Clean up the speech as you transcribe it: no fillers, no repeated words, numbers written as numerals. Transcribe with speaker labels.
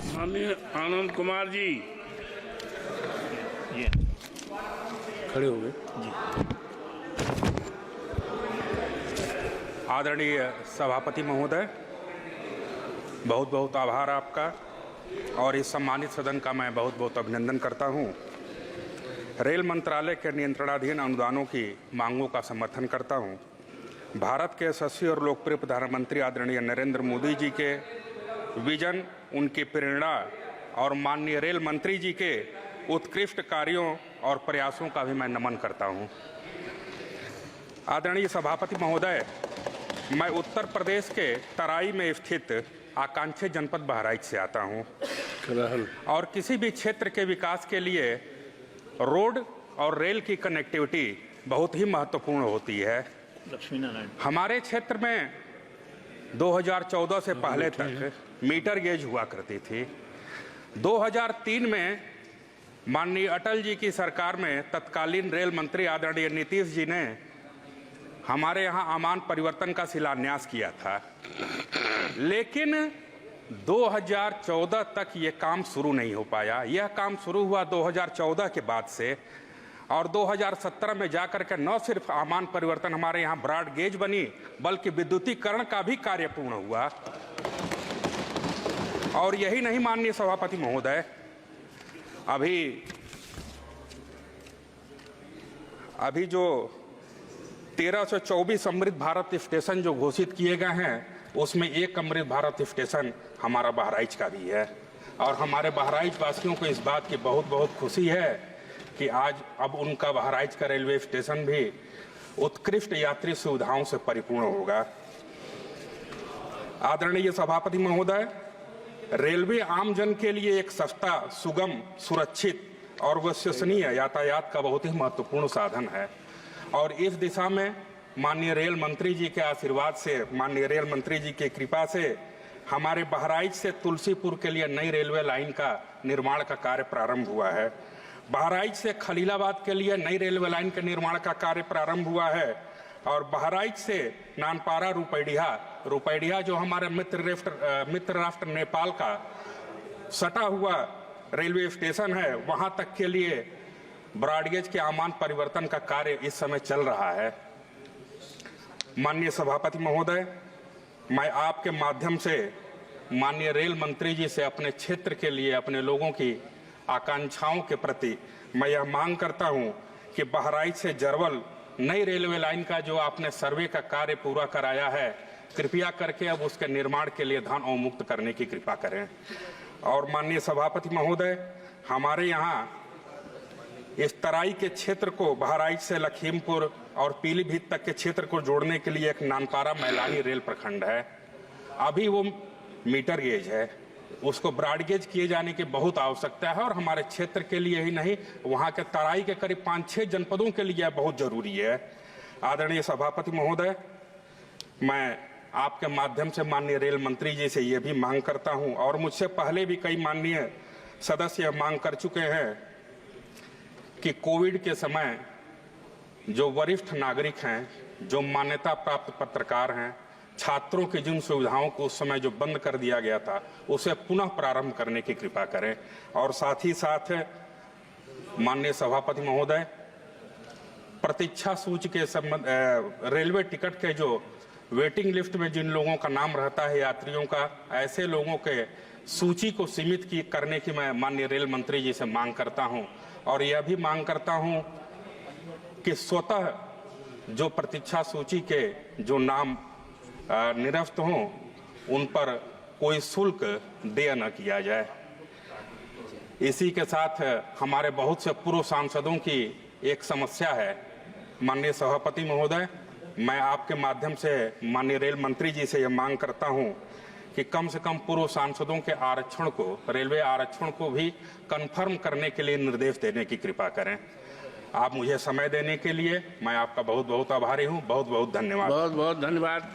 Speaker 1: माननीय आनंद कुमार जी
Speaker 2: ये
Speaker 3: खड़े हो गए।
Speaker 2: आदरणीय सभापति महोदय, बहुत बहुत आभार आपका और इस सम्मानित सदन का मैं बहुत बहुत अभिनंदन करता हूं। रेल मंत्रालय के नियंत्रणाधीन अनुदानों की मांगों का समर्थन करता हूं। भारत के यशस्वी और लोकप्रिय प्रधानमंत्री आदरणीय नरेंद्र मोदी जी के विजन, उनकी प्रेरणा और माननीय रेल मंत्री जी के उत्कृष्ट कार्यों और प्रयासों का भी मैं नमन करता हूं। आदरणीय सभापति महोदय, मैं उत्तर प्रदेश के तराई में स्थित आकांक्षी जनपद बहराइच से आता हूं और किसी भी क्षेत्र के विकास के लिए रोड और रेल की कनेक्टिविटी बहुत ही महत्वपूर्ण होती है।
Speaker 1: लक्ष्मीनारायण,
Speaker 2: हमारे क्षेत्र में 2014 से पहले तक मीटर गेज हुआ करती थी। 2003 में माननीय अटल जी की सरकार में तत्कालीन रेल मंत्री आदरणीय नीतीश जी ने हमारे यहाँ आमान परिवर्तन का शिलान्यास किया था, लेकिन 2014 तक ये काम शुरू नहीं हो पाया। यह काम शुरू हुआ 2014 के बाद से और 2017 में जाकर के न सिर्फ आमान परिवर्तन हमारे यहाँ ब्रॉड गेज बनी, बल्कि विद्युतीकरण का भी कार्य पूर्ण हुआ। और यही नहीं माननीय सभापति महोदय, अभी जो 1324 अमृत भारत स्टेशन जो घोषित किए गए हैं, उसमें एक अमृत भारत स्टेशन हमारा बहराइच का भी है। और हमारे बहराइच वासियों को इस बात की बहुत बहुत खुशी है कि आज अब उनका बहराइच का रेलवे स्टेशन भी उत्कृष्ट यात्री सुविधाओं से परिपूर्ण होगा। आदरणीय सभापति महोदय, रेलवे आम जन के लिए एक सस्ता, सुगम, सुरक्षित और विश्वसनीय यातायात का बहुत ही महत्वपूर्ण साधन है और इस दिशा में माननीय रेल मंत्री जी के आशीर्वाद से, माननीय रेल मंत्री जी की कृपा से हमारे बहराइच से तुलसीपुर के लिए नई रेलवे लाइन का निर्माण का कार्य प्रारंभ हुआ है। बहराइच से खलीलाबाद के लिए नई रेलवे लाइन के निर्माण का कार्य प्रारंभ हुआ है और बहराइच से नानपारा रुपैडिया जो हमारे मित्र राष्ट्र नेपाल का सटा हुआ रेलवे स्टेशन है, वहां तक के लिए ब्रॉडगेज के आमान परिवर्तन का कार्य इस समय चल रहा है। माननीय सभापति महोदय, मैं आपके माध्यम से माननीय रेल मंत्री जी से अपने क्षेत्र के लिए, अपने लोगों की आकांक्षाओं के प्रति मैं यह मांग करता हूं कि बहराइच से जरवल नई रेलवे लाइन का जो आपने सर्वे का कार्य पूरा कराया है, कृपया करके अब उसके निर्माण के लिए धन अवमुक्त करने की कृपा करें। और माननीय सभापति महोदय, हमारे यहाँ इस तराई के क्षेत्र को बहराइच से लखीमपुर और पीलीभीत तक के क्षेत्र को जोड़ने के लिए एक नानपारा मैलानी रेल प्रखंड है। अभी वो मीटर गेज है, उसको ब्रॉड गेज किए जाने की बहुत आवश्यकता है और हमारे क्षेत्र के लिए ही नहीं, वहाँ के तराई के करीब 5-6 जनपदों के लिए बहुत जरूरी है। आदरणीय सभापति महोदय, मैं आपके माध्यम से माननीय रेल मंत्री जी से ये भी मांग करता हूँ और मुझसे पहले भी कई माननीय सदस्य मांग कर चुके हैं कि कोविड के समय जो वरिष्ठ नागरिक हैं, जो मान्यता प्राप्त पत्रकार हैं, छात्रों की जिन सुविधाओं को उस समय जो बंद कर दिया गया था, उसे पुनः प्रारंभ करने की कृपा करें। और साथ ही साथ माननीय सभापति महोदय, प्रतीक्षा सूची के संबंध, रेलवे टिकट के जो वेटिंग लिस्ट में जिन लोगों का नाम रहता है यात्रियों का, ऐसे लोगों के सूची को सीमित करने की मैं माननीय रेल मंत्री जी से मांग करता हूं और यह भी मांग करता हूं कि स्वतः जो प्रतीक्षा सूची के जो नाम निरस्त हों, उन पर कोई शुल्क देय न किया जाए। इसी के साथ हमारे बहुत से पूर्व सांसदों की एक समस्या है। माननीय सभापति महोदय, मैं आपके माध्यम से माननीय रेल मंत्री जी से यह मांग करता हूं कि कम से कम पूर्व सांसदों के आरक्षण को, रेलवे आरक्षण को भी कंफर्म करने के लिए निर्देश देने की कृपा करें। आप मुझे समय देने के लिए मैं आपका बहुत बहुत आभारी हूं। बहुत बहुत धन्यवाद।
Speaker 3: बहुत बहुत धन्यवाद।